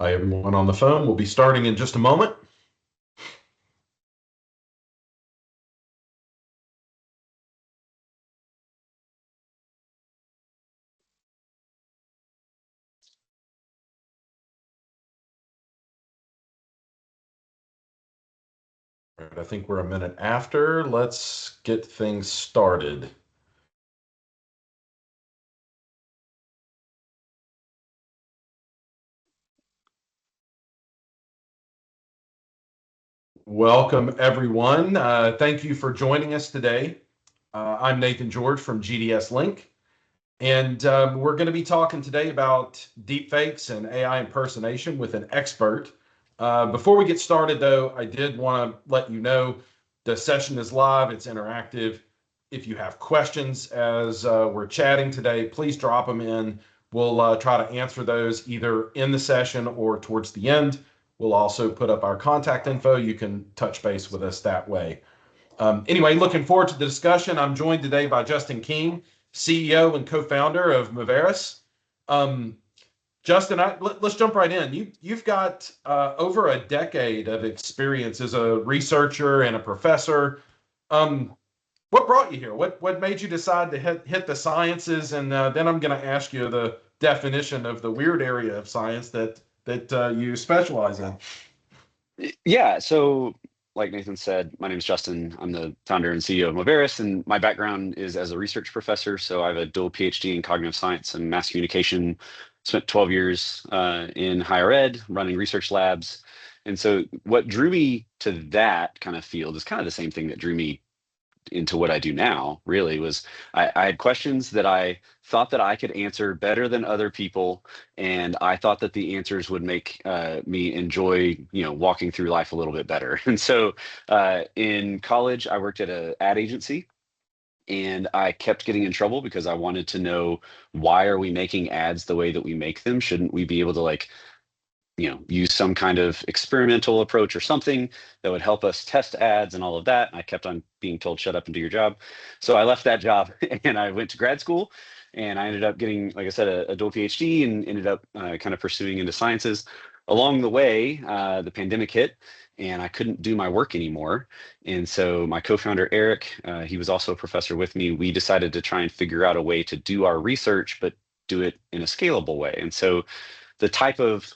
Hi, everyone on the phone. We'll be starting in just a moment. All right, I think we're a minute after. Let's get things started. Welcome, everyone. Thank you for joining us today. I'm Nathan George from GDS Link, and we're going to be talking today about deepfakes and AI impersonation with an expert. Before we get started, though, I did want to let you know the session is live, it's interactive. If you have questions as we're chatting today, please drop them in. We'll try to answer those either in the session or towards the end. We'll also put up our contact info. You can touch base with us that way. Anyway, looking forward to the discussion. I'm joined today by Justin King, CEO and co-founder of Moveris. Justin, let's jump right in. You've got over a decade of experience as a researcher and a professor. What brought you here? What made you decide to hit the sciences? And then I'm going to ask you the definition of the weird area of science that you specialize in. Yeah, so like Nathan said, my name is Justin. I'm the founder and CEO of Moveris, and my background is as a research professor. So I have a dual PhD in cognitive science and mass communication. Spent 12 years in higher ed, running research labs. And so what drew me to that kind of field is kind of the same thing that drew me into what I do now, really, was I had questions that I thought that I could answer better than other people, and I thought that the answers would make me enjoy, walking through life a little bit better. And so in college, I worked at an ad agency. And I kept getting in trouble because I wanted to know, why are we making ads the way that we make them? Shouldn't we be able to use some kind of experimental approach or something that would help us test ads and all of that. And I kept on being told, shut up and do your job. So I left that job and I went to grad school, and I ended up getting, like I said, a dual PhD, and ended up kind of pursuing into sciences. Along the way, the pandemic hit and I couldn't do my work anymore. And so my co-founder, Eric, he was also a professor with me. We decided to try and figure out a way to do our research, but do it in a scalable way. And so the type of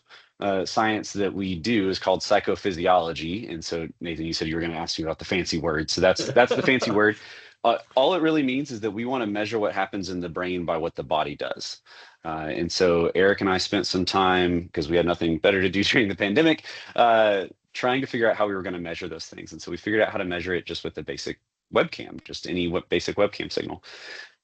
science that we do is called psychophysiology. And so, Nathan, you said you were going to ask me about the fancy word. So that's the fancy word. All it really means is that we want to measure what happens in the brain by what the body does. And so Eric and I spent some time, because we had nothing better to do during the pandemic, trying to figure out how we were going to measure those things. And so we figured out how to measure it just with a basic webcam, just any basic webcam signal.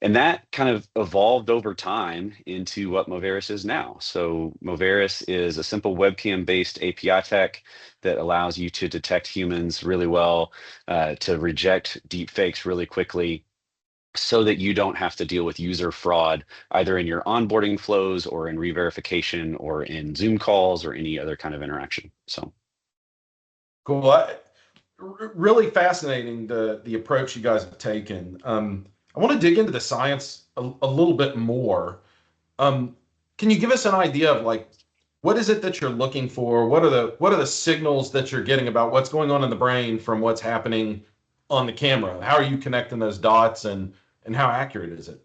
And that kind of evolved over time into what Moveris is now. So Moveris is a simple webcam-based API tech that allows you to detect humans really well, to reject deepfakes really quickly, so that you don't have to deal with user fraud, either in your onboarding flows or in re-verification or in Zoom calls or any other kind of interaction. So Cool. Really fascinating the approach you guys have taken. I want to dig into the science a little bit more. Can you give us an idea of what is it that you're looking for? What are the signals that you're getting about what's going on in the brain from what's happening on the camera? How are you connecting those dots, and how accurate is it?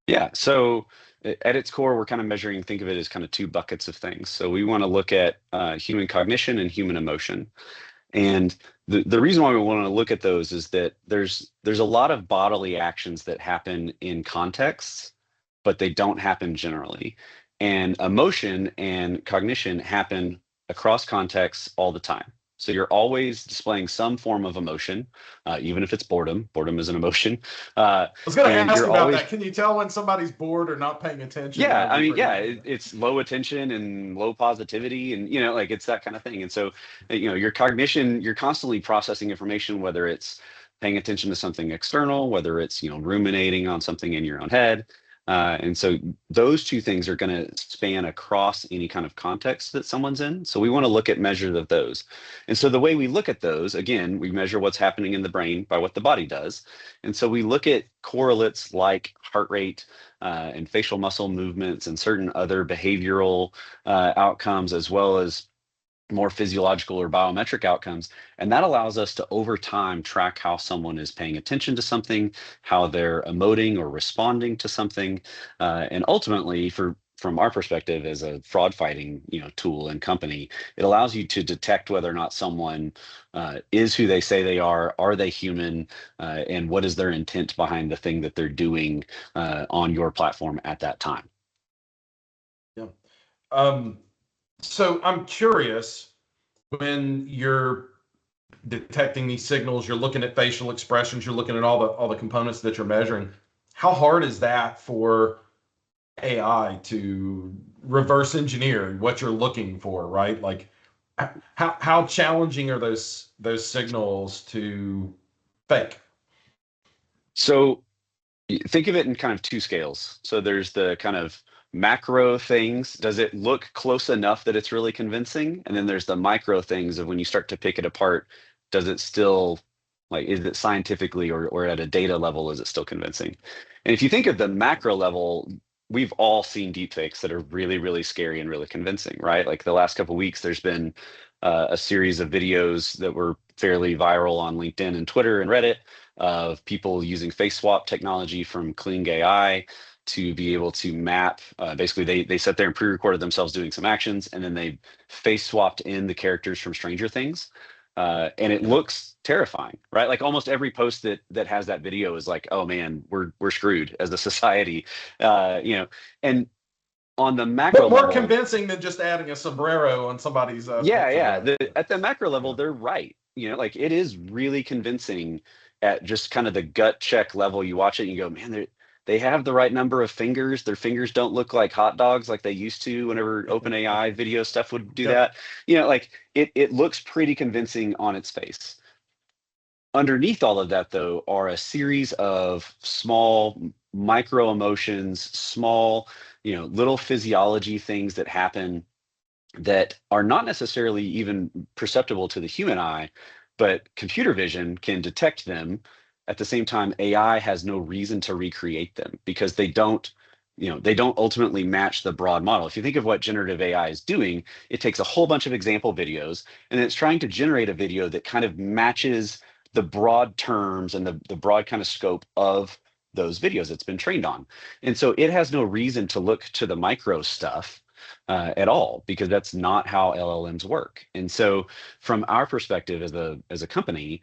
yeah, so at its core, we're kind of measuring, think of it as kind of two buckets of things. So we want to look at human cognition and human emotion. And the reason why we want to look at those is that there's a lot of bodily actions that happen in contexts, but they don't happen generally. And emotion and cognition happen across contexts all the time. So you're always displaying some form of emotion, even if it's boredom. Boredom is an emotion. I was going to And ask you're about always that. Can you tell when somebody's bored or not paying attention? yeah, That'd I be mean, pretty yeah, good. it's low attention and low positivity, and like it's that kind of thing. And so, your cognition, you're constantly processing information, whether it's paying attention to something external, whether it's ruminating on something in your own head. And so those two things are going to span across any kind of context that someone's in. So we want to look at measures of those. And so the way we look at those, again, we measure what's happening in the brain by what the body does. And so we look at correlates like heart rate and facial muscle movements and certain other behavioral outcomes, as well as more physiological or biometric outcomes. And that allows us to, over time, track how someone is paying attention to something, how they're emoting or responding to something. And ultimately, from our perspective as a fraud fighting tool and company, it allows you to detect whether or not someone is who they say they are they human, and what is their intent behind the thing that they're doing on your platform at that time. Yeah. So I'm curious, when you're detecting these signals, you're looking at facial expressions, you're looking at all the components that you're measuring. How hard is that for AI to reverse engineer what you're looking for, right? Like how challenging are those signals to fake? So think of it in kind of two scales. So there's the kind of macro things. Does it look close enough that it's really convincing? And then there's the micro things of when you start to pick it apart, does it still, like, is it scientifically or at a data level, is it still convincing? And if you think of the macro level, we've all seen deepfakes that are really, really scary and really convincing, right? Like the last couple of weeks, there's been a series of videos that were fairly viral on LinkedIn and Twitter and Reddit of people using face swap technology from Kling AI to be able to map. Basically, they sat there and pre-recorded themselves doing some actions, and then they face swapped in the characters from Stranger Things. And it Yeah. looks terrifying, right? Like almost every post that has that video is like, oh man, we're screwed as a society, And on the macro But more level, convincing than just adding a sombrero on somebody's yeah, picture, yeah. right? At the macro level, Yeah. they're right. Like it is really convincing at just kind of the gut check level. You watch it and you go, man, they have the right number of fingers. Their fingers don't look like hot dogs like they used to whenever OpenAI video stuff would do Yep. that. Like it looks pretty convincing on its face. Underneath all of that, though, are a series of small micro emotions, small, little physiology things that happen that are not necessarily even perceptible to the human eye, but computer vision can detect them. At the same time, AI has no reason to recreate them because they don't ultimately match the broad model. If you think of what generative AI is doing, it takes a whole bunch of example videos and it's trying to generate a video that kind of matches the broad terms and the broad kind of scope of those videos it's been trained on. And so it has no reason to look to the micro stuff at all, because that's not how LLMs work. And so, from our perspective as a company,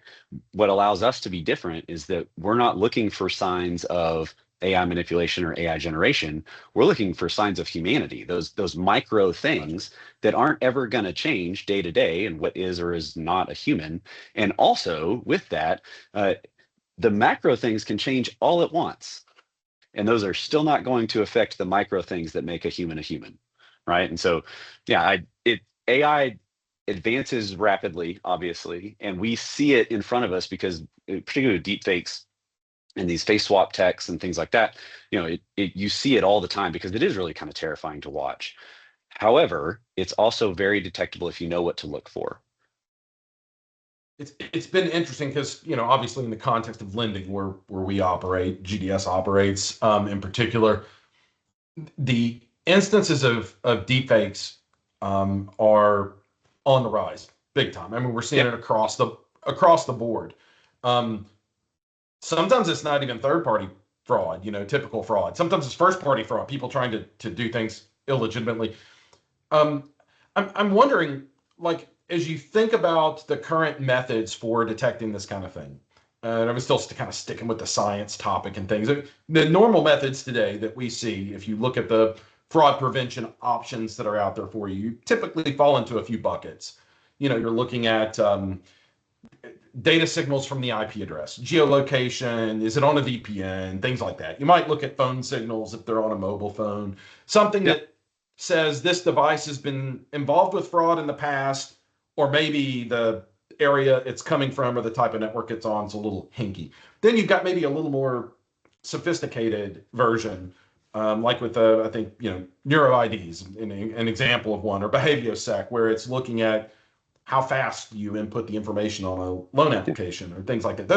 what allows us to be different is that we're not looking for signs of AI manipulation or AI generation. We're looking for signs of humanity, those micro Gotcha. things that aren't ever going to change day to day, and what is or is not a human. And also with that, the macro things can change all at once, and those are still not going to affect the micro things that make a human, right? And so, yeah, AI advances rapidly, obviously, and we see it in front of us because, particularly with deepfakes and these face swap techs and things like that, you see it all the time because it is really kind of terrifying to watch. However, it's also very detectable if you know what to look for. It's been interesting because, obviously in the context of lending where we operate, GDS operates, in particular, the instances of deepfakes are on the rise big time. I mean, we're seeing Yep. it across the board. Um, Sometimes it's not even third party fraud, typical fraud. Sometimes it's first party fraud, people trying to do things illegitimately. Um, I'm wondering, like, as you think about the current methods for detecting this kind of thing, and I'm still kind of sticking with the science topic and things. The normal methods today that we see, if you look at the fraud prevention options that are out there for you, you typically fall into a few buckets. You're looking at data signals from the IP address, geolocation, is it on a VPN, things like that. You might look at phone signals if they're on a mobile phone, something Yep. that says this device has been involved with fraud in the past, or maybe the area it's coming from or the type of network it's on is a little hinky. Then you've got maybe a little more sophisticated version like with I think neuro IDs, an example of one, or behaviosec, where it's looking at how fast you input the information on a loan Yeah. application or things like that.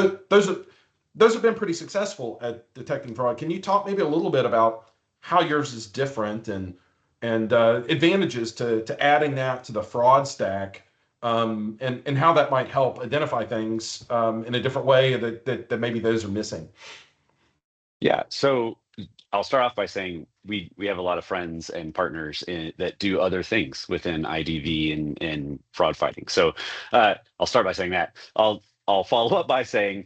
Those have been pretty successful at detecting fraud. Can you talk maybe a little bit about how yours is different and advantages to adding that to the fraud stack, and how that might help identify things in a different way that maybe those are missing? Yeah. So I'll start off by saying we have a lot of friends and partners that do other things within IDV and fraud fighting. So I'll start by saying that. I'll follow up by saying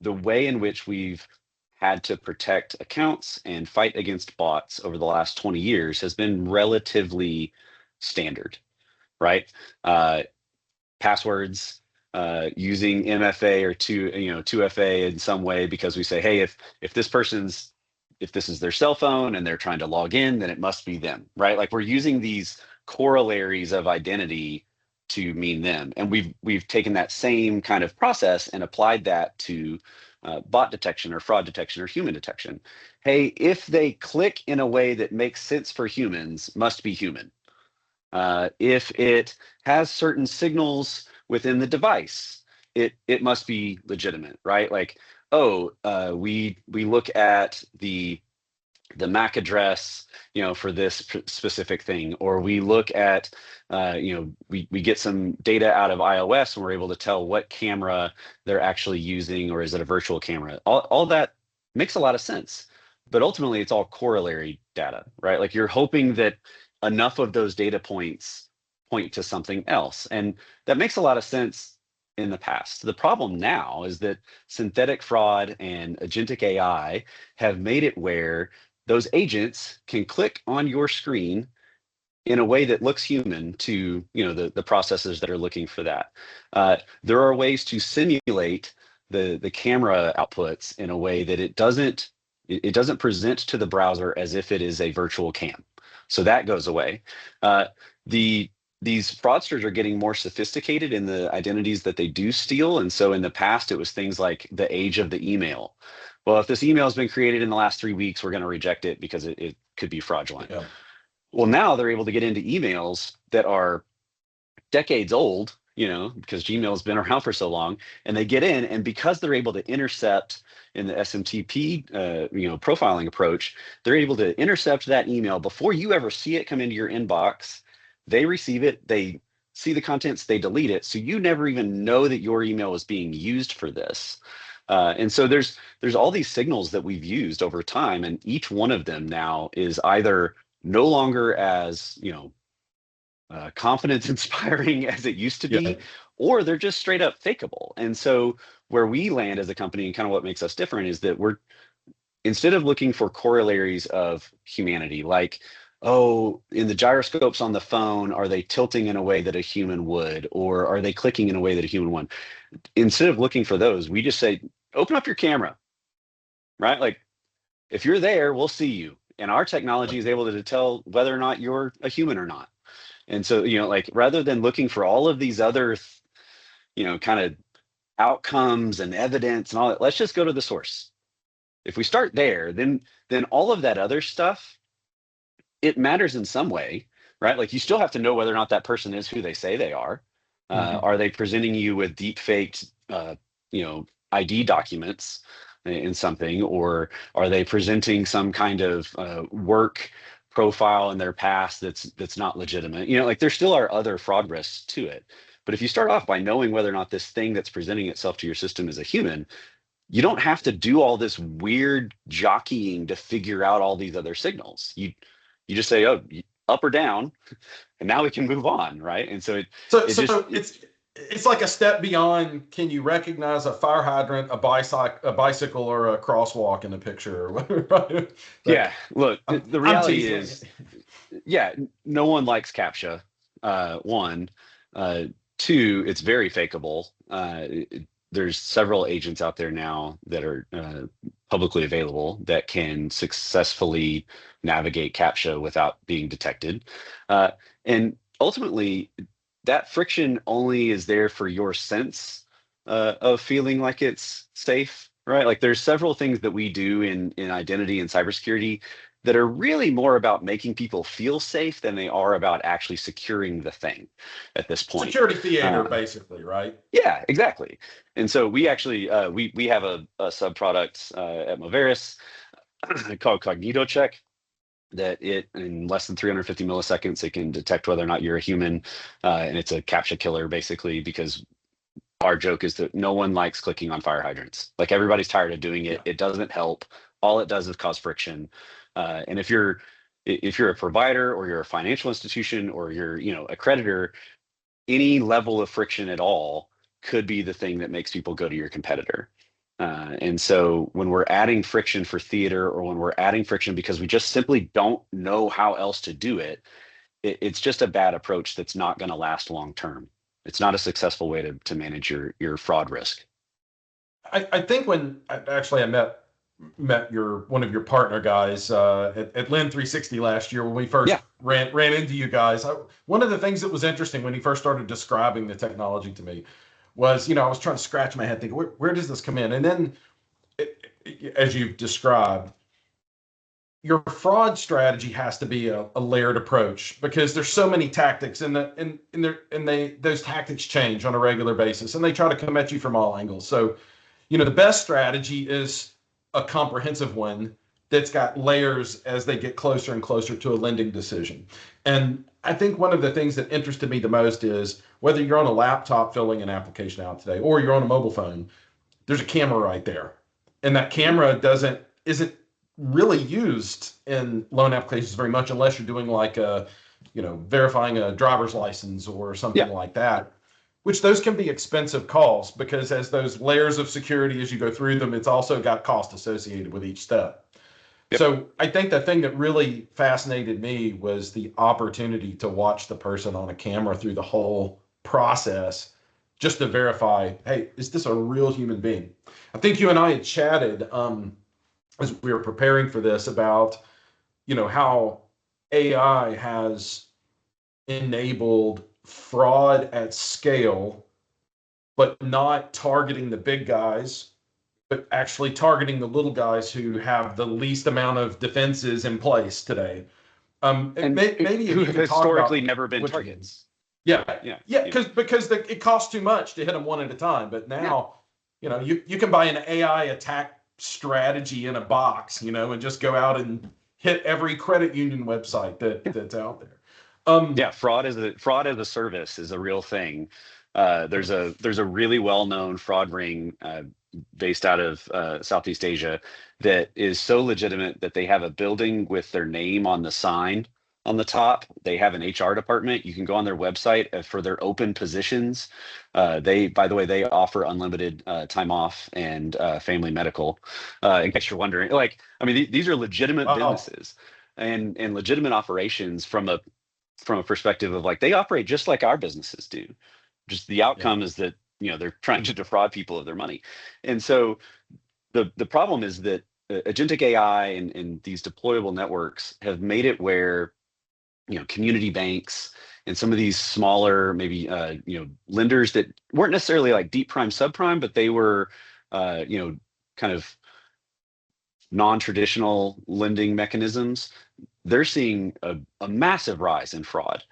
the way in which we've had to protect accounts and fight against bots over the last 20 years has been relatively standard, right? Passwords, using MFA or 2FA in some way, because we say, hey, if this is their cell phone and they're trying to log in, then it must be them, right? Like we're using these corollaries of identity to mean them, and we've taken that same kind of process and applied that to bot detection or fraud detection or human detection. Hey, if they click in a way that makes sense for humans, must be human. If it has certain signals within the device, it must be legitimate, right? Like, oh, we look at the MAC address, for this specific thing, or we look at, we get some data out of iOS and we're able to tell what camera they're actually using, or is it a virtual camera? All that makes a lot of sense, but ultimately it's all corollary data, right? Like you're hoping that enough of those data points point to something else, and that makes a lot of sense in the past. The problem now is that synthetic fraud and agentic AI have made it where those agents can click on your screen in a way that looks human to the processes that are looking for that. There are ways to simulate the camera outputs in a way that it doesn't present to the browser as if it is a virtual cam. So that goes away. Uh, these fraudsters are getting more sophisticated in the identities that they do steal. And so in the past, it was things like the age of the email. Well, if this email has been created in the last 3 weeks, we're going to reject it because it could be fraudulent. Yeah. Well, now they're able to get into emails that are decades old, because Gmail has been around for so long, and they get in, and because they're able to intercept in the SMTP, profiling approach, they're able to intercept that email before you ever see it come into your inbox. They receive it, they see the contents, they delete it, so you never even know that your email is being used for this. And so there's all these signals that we've used over time, and each one of them now is either no longer as confidence inspiring as it used to Yeah. be, or they're just straight up fakeable. And so where we land as a company and kind of what makes us different is that we're, instead of looking for corollaries of humanity, like, oh, in the gyroscopes on the phone, are they tilting in a way that a human would, or are they clicking in a way that a human would? Instead of looking for those, we just say, open up your camera, right? Like, if you're there, we'll see you. And our technology is able to tell whether or not you're a human or not. And so, like rather than looking for all of these other, kind of outcomes and evidence and all that, let's just go to the source. If we start there, then all of that other stuff, it matters in some way, right? Like you still have to know whether or not that person is who they say they are. Mhm. Are they presenting you with deep faked, ID documents in something, or are they presenting some kind of work profile in their past that's not legitimate? Like there still are other fraud risks to it. But if you start off by knowing whether or not this thing that's presenting itself to your system is a human, you don't have to do all this weird jockeying to figure out all these other signals. You just say, oh, up or down, and now we can move on, right? And so So, it just so it's like a step beyond. Can you recognize a fire hydrant, a bicycle, or a crosswalk in the picture? Or whatever, right? yeah. Like, Look, I'm the I'm reality teasing. is, yeah, no one likes CAPTCHA. One, two, it's very fakeable. There's several agents out there now that are publicly available that can successfully navigate CAPTCHA without being detected. And ultimately, that friction only is there for your sense of feeling like it's safe. right? Like there's several things that we do in identity and cybersecurity that are really more about making people feel safe than they are about actually securing the thing at this point. Security theater, Uh, basically, right? yeah, exactly. And so we actually we have a sub product at Moveris called Cognito Check that it in less than 350 milliseconds it can detect whether or not you're a human, and it's a captcha killer basically because our joke is that no one likes clicking on fire hydrants. Like everybody's tired of doing it. Yeah. It doesn't help. All it does is cause friction. And if you're a provider or you're a financial institution or you're a creditor, any level of friction at all could be the thing that makes people go to your competitor. And so when we're adding friction for theater or when we're adding friction because we just simply don't know how else to do it, it's just a bad approach that's not going to last long term. It's not a successful way to manage your fraud risk. I think I met your one of your partner guys at Lin 360 last year when we first Yeah. ran into you guys. One of the things that was interesting when he first started describing the technology to me was, I was trying to scratch my head thinking, where does this come in? And then, as you've described, your fraud strategy has to be a layered approach because there's so many tactics and those tactics change on a regular basis and they try to come at you from all angles. So, the best strategy is a comprehensive one that's got layers as they get closer and closer to a lending decision. And I think one of the things that interested me the most is whether you're on a laptop filling an application out today or you're on a mobile phone, there's a camera right there. And that camera isn't really used in loan applications very much unless you're doing like verifying a driver's license or Yeah. something like that, which those can be expensive calls because as those layers of security, as you go through them, it's also got cost associated with each step. Yep. So I think the thing that really fascinated me was the opportunity to watch the person on a camera through the whole process just to verify, hey, is this a real human being? I think you and I had chatted as we were preparing for this about, how AI has enabled fraud at scale, but not targeting the big guys, but actually targeting the little guys who have the least amount of defenses in place today. And Maybe if who you have could talk historically about never been what you mean. targets. Yeah, Yeah. yeah, because it costs too much to hit them one at a time. But Yeah. now, you can buy an AI attack strategy in a box, and just go out and hit every credit union website that's out there. Yeah, fraud as a service is a real thing. There's a really well-known fraud ring based out of Southeast Asia that is so legitimate that they have a building with their name on the sign on the top. They have an HR department. You can go on their website for their open positions. By the way, they offer unlimited time off and family medical. In case you're wondering, like, I mean, these are legitimate Wow. businesses and legitimate operations from a perspective of like they operate just like our businesses do. Just the Yeah. outcome is that they're trying to defraud people of their money, and so the problem is that agentic AI and these deployable networks have made it where community banks and some of these smaller maybe lenders that weren't necessarily like deep prime subprime, but they were kind of non-traditional lending mechanisms, they're seeing a massive rise in fraud.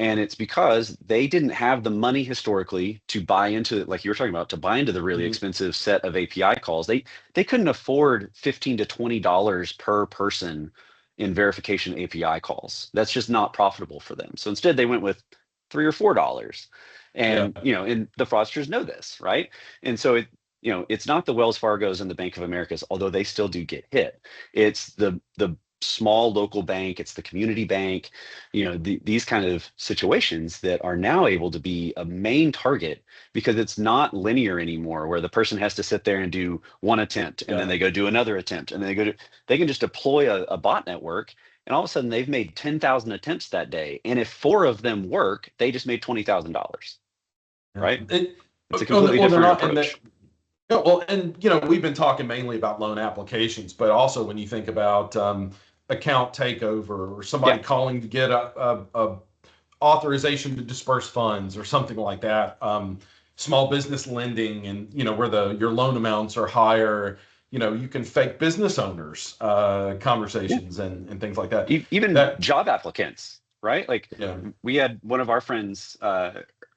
And it's because they didn't have the money historically to buy into, like you were talking about, to buy into the really Mhm. expensive set of API calls. They couldn't afford $15 to $20 per person in verification API calls. That's just not profitable for them. So instead they went with $3 or $4. Yeah. And the fraudsters know this, right? And so it's not the Wells Fargos and the Bank of Americas, although they still do get hit. It's the small local bank, it's the community bank, these kind of situations that are now able to be a main target because it's not linear anymore, where the person has to sit there and do one attempt and then Yeah. they go do another attempt and then they can just deploy a bot network and all of a sudden they've made 10,000 attempts that day. And if four of them work, they just made $20,000, Yeah. right? It's a Well, completely they're different not, and that. approach. Yeah, well, and we've been talking mainly about loan applications, but also when you think about account takeover or Yeah. somebody calling to get a authorization to disperse funds or something like that. small business lending, and where your loan amounts are higher. You can fake business owners Yeah. conversations and things like that. Even That job applicants, right? Like yeah we had one of our friends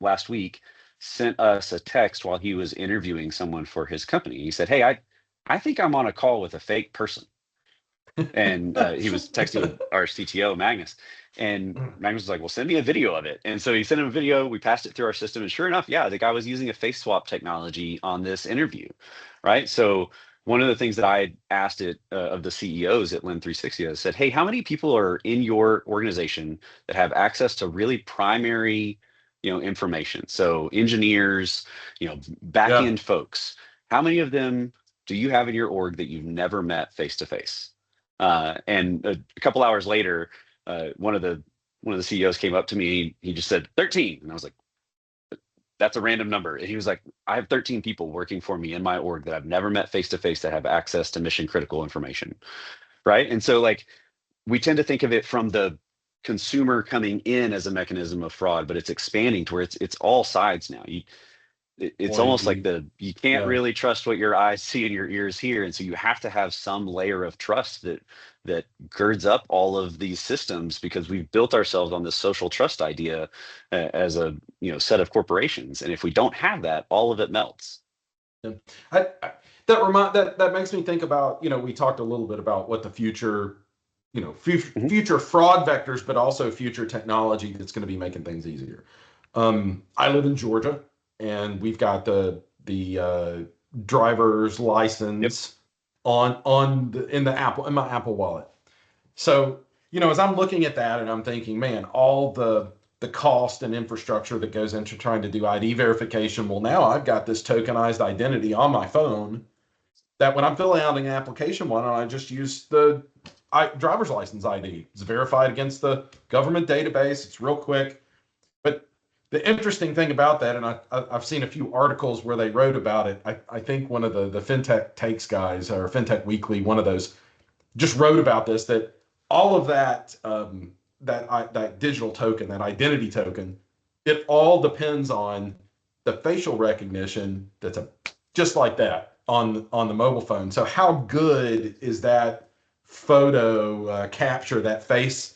last week sent us a text while he was interviewing someone for his company. He said, "Hey, I think I'm on a call with a fake person." And he was texting with our CTO, Magnus. And Magnus was like, "Well, send me a video of it." And so he sent him a video. We passed it through our system. And sure enough, yeah, the guy was using a face swap technology on this interview. Right. So one of the things that I asked of the CEOs at Lend360, I said, "Hey, how many people are in your organization that have access to really primary, information? So engineers, back yeah end folks, how many of them do you have in your org that you've never met face to face?" And a couple hours later, one of the CEOs came up to me. He just said 13, and I was like, "That's a random number." And he was like, "I have 13 people working for me in my org that I've never met face to face that have access to mission critical information." Right. And so like we tend to think of it from the consumer coming in as a mechanism of fraud, but it's expanding to where it's all sides now. It's boy almost like you you can't yeah really trust what your eyes see and your ears hear, and so you have to have some layer of trust that girds up all of these systems, because we've built ourselves on this social trust idea as a set of corporations, and if we don't have that, all of it melts. Yeah. That makes me think about, we talked a little bit about what the future, Mhm. future fraud vectors, but also future technology that's going to be making things easier. I live in Georgia, and we've got the driver's Yep. license in my Apple Wallet. So, as I'm looking at that and I'm thinking, man, all the cost and infrastructure that goes into trying to do ID verification. Well, now I've got this tokenized identity on my phone that when I'm filling out an application, why don't I just use the driver's license ID? It's verified against the government database. It's real quick. But the interesting thing about that, and I've seen a few articles where they wrote about it. I think one of the FinTech Takes guys, or FinTech Weekly, one of those, just wrote about this, that all of that that digital token, that identity token, it all depends on the facial recognition just like that on the mobile phone. So how good is that photo capture, that face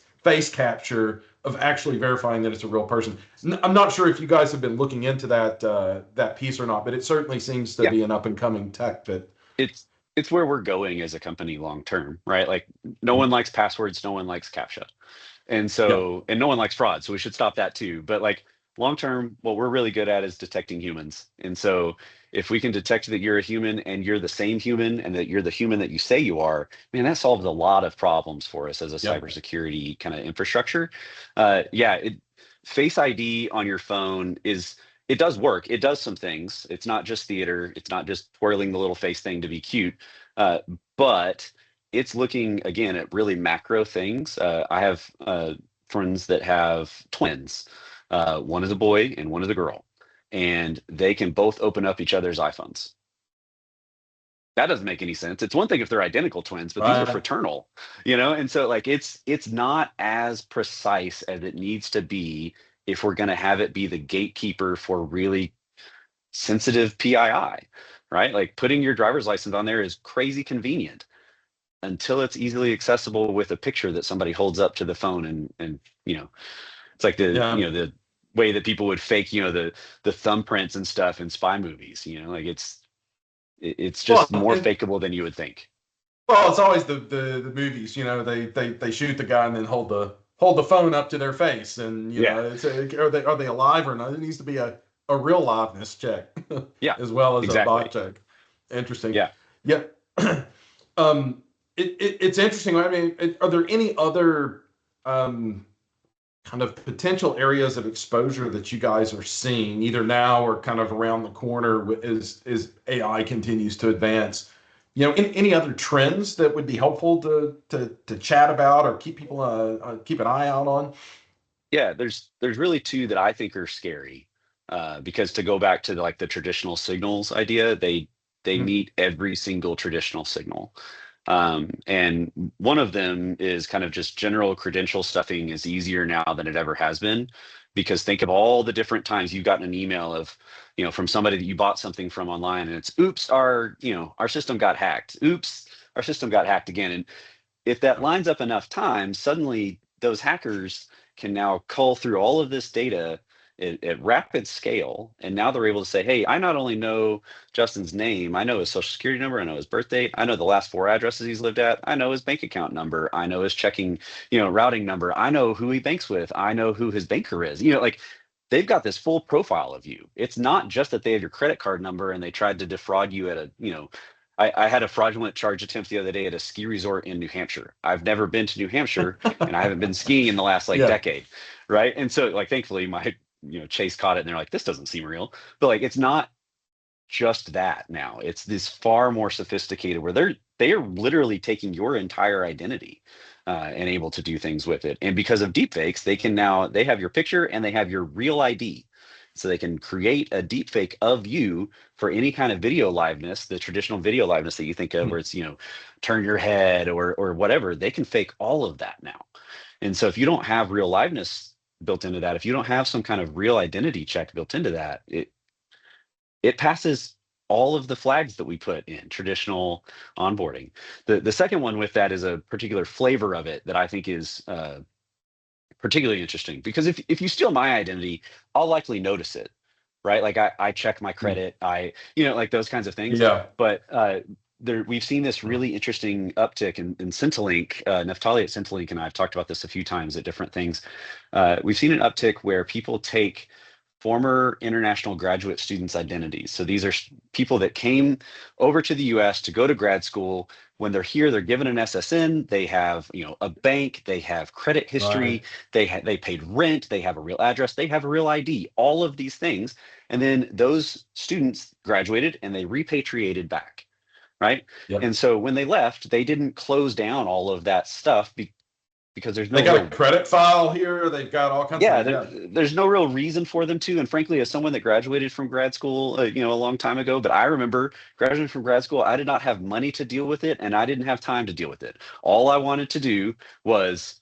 capture of actually verifying that it's a real person? I'm not sure if you guys have been looking into that piece or not, but it certainly seems to Yeah. be an up and coming tech that It's where we're going as a company long term, right? Like no one likes passwords, no one likes CAPTCHA. And yeah so, and no one likes fraud, so we should stop that too. But like long term, what we're really good at is detecting humans. And so, if we can detect that you're a human and you're the same human and that you're the human that you say you are, man, that solves a lot of problems for us as a yeah cybersecurity kind of infrastructure. Yeah, Face ID on your phone it does work. It does some things. It's not just theater. It's not just twirling the little face thing to be cute. Uh, but it's looking again at really macro things. I have friends that have twins. One is a boy and one is a girl, and they can both open up each other's iPhones. That doesn't make any sense. It's one thing if they're identical twins, but these are right fraternal, and so like it's not as precise as it needs to be if we're going to have it be the gatekeeper for really sensitive PII, right? Like putting your driver's license on there is crazy convenient until it's easily accessible with a picture that somebody holds up to the phone, and it's like yeah the way that people would fake the thumbprints and stuff in spy movies, like it's well just more and fakeable than you would think. well it's always the movies, they shoot the guy and then hold the phone up to their face, and Yeah. are they alive or not? It needs to be a real liveness check Yeah, as well as a bot exactly. check. Interesting. Yeah. Yeah. It's interesting. I mean, are there any other um kind of potential areas of exposure that you guys are seeing either now or kind of around the corner as AI continues to advance? Any other trends that would be helpful to chat about or keep an eye out on? Yeah, there's really two that I think are scary. Because to go back to like the traditional signals idea, they Mhm. meet every single traditional signal. And one of them is kind of just general credential stuffing is easier now than it ever has been. because think of all the different times you've gotten an email of, from somebody that you bought something from online, and it's, oops, our system got hacked. Oops, our system got hacked again. And if that lines up enough times, suddenly those hackers can now cull through all of this data at rapid scale. And now they're able to say, hey, I not only know Justin's name, I know his social security number, I know his birth date, I know the last 4 addresses he's lived at, I know his bank account number, I know his checking, routing number, I know who he banks with, I know who his banker is. Like, they've got this full profile of you. It's not just that they have your credit card number and they tried to defraud you at I had a fraudulent charge attempt the other day at a ski resort in New Hampshire. I've never been to New Hampshire, and I haven't been skiing in the last Yeah. decade, right? And so, thankfully, my Chase caught it, and they're like, this doesn't seem real. But it's not just that now. It's this far more sophisticated where they are literally taking your entire identity and able to do things with it. And because of deepfakes, they have your picture and they have your real ID. So they can create a deepfake of you for any kind of video liveness, the traditional video liveness that you think of, where it's, turn your head or whatever. They can fake all of that now. And so if you don't have real liveness built into that, if you don't have some kind of real identity check built into that, it passes all of the flags that we put in traditional onboarding. The second one with that is a particular flavor of it that I think is particularly interesting, because if you steal my identity, I'll likely notice it, right? Like I check my credit, like those kinds of things. Yeah. But we've seen this really interesting uptick in Centrelink. Naftali at Centrelink and I have talked about this a few times at different things. We've seen an uptick where people take former international graduate students' identities. So these are people that came over to the US to go to grad school. When they're here, they're given an SSN, they have, a bank, they have credit history, Right. they paid rent, they have a real address, they have a real ID, all of these things. And then those students graduated and they repatriated back, right? Yep. And so when they left, they didn't close down all of that stuff because there's no They got real a credit file here. They've got all kinds of there's no real reason for them to. And frankly, as someone that graduated from grad school, a long time ago, but I remember graduating from grad school, I did not have money to deal with it, and I didn't have time to deal with it. All I wanted to do was,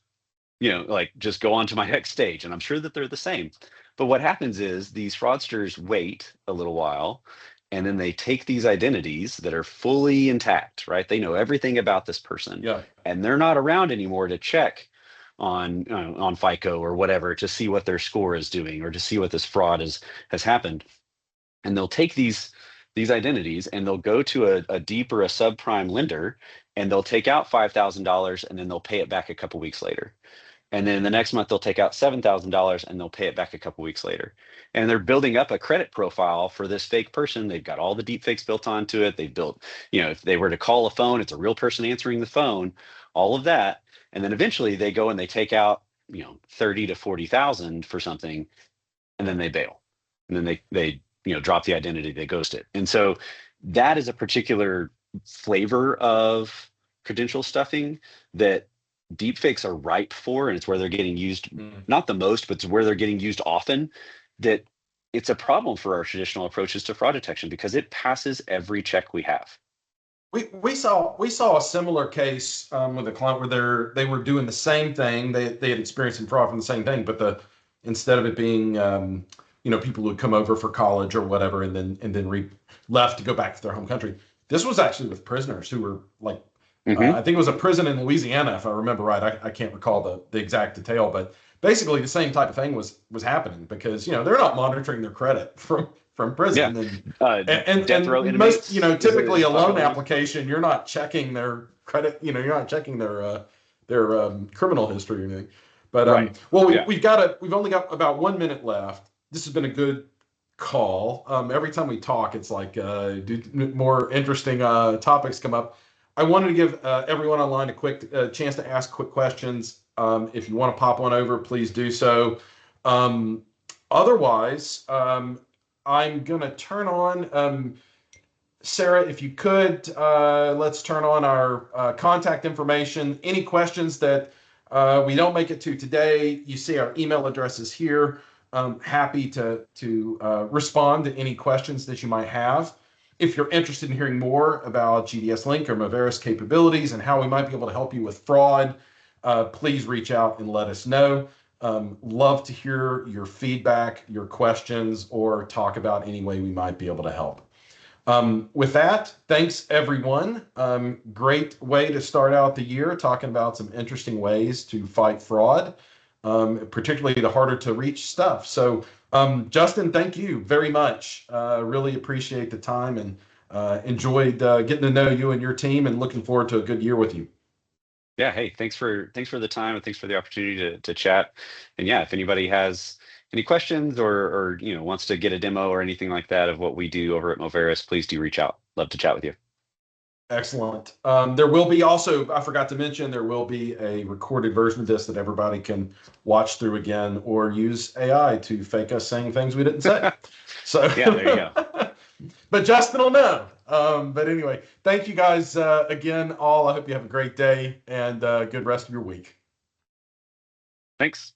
just go on to my next stage. And I'm sure that they're the same. But what happens is these fraudsters wait a little while, and then they take these identities that are fully intact, right? They know everything about this person, and they're not around anymore to check on FICO or whatever to see what their score is doing or to see what this fraud has happened. And they'll take these identities and they'll go to a deep or a subprime lender, and they'll take out $5,000 and then they'll pay it back a couple weeks later. And then the next month they'll take out $7,000 and they'll pay it back a couple weeks later. And they're building up a credit profile for this fake person. They've got all the deep fakes built onto it. They've built, if they were to call a phone, it's a real person answering the phone, all of that. And then eventually they go and they take out, 30 to 40,000 for something, and then they bail. And then they drop the identity, they ghost it. And so that is a particular flavor of credential stuffing that deepfakes are ripe for, and it's where they're getting used, not the most, but it's where they're getting used often. That it's a problem for our traditional approaches to fraud detection because it passes every check we have. We saw a similar case with a client where they were doing the same thing. They had experienced some fraud from the same thing, but instead of it being people who would come over for college or whatever and then left to go back to their home country. This was actually with prisoners who were like, I think it was a prison in Louisiana, if I remember right. I can't recall the exact detail, but basically the same type of thing was happening because they're not monitoring their credit from prison. And death row most typically a loan application, you're not checking their credit, you're not checking their criminal history or anything. But we've only got about 1 minute left. This has been a good call. Every time we talk, it's like more interesting topics come up. I wanted to give everyone online a quick chance to ask quick questions. If you want to pop one over, please do so. Otherwise, I'm going to turn on, Sarah, if you could, let's turn on our contact information. Any questions that we don't make it to today, you see our email addresses here. Happy to respond to any questions that you might have. If you're interested in hearing more about GDS Link or Moveris capabilities and how we might be able to help you with fraud, please reach out and let us know. Love to hear your feedback, your questions, or talk about any way we might be able to help. With that, thanks everyone. Great way to start out the year talking about some interesting ways to fight fraud, particularly the harder to reach stuff. So, Justin, thank you very much. Really appreciate the time and enjoyed getting to know you and your team, and looking forward to a good year with you. Yeah, hey, thanks for the time and thanks for the opportunity to chat. And yeah, if anybody has any questions or wants to get a demo or anything like that of what we do over at Moveris, please do reach out. Love to chat with you. Excellent. There will be also, I forgot to mention, there will be a recorded version of this that everybody can watch through again, or use AI to fake us saying things we didn't say. So Yeah, there you go. but Justin will know. But anyway, thank you guys again, all. I hope you have a great day and good rest of your week. Thanks.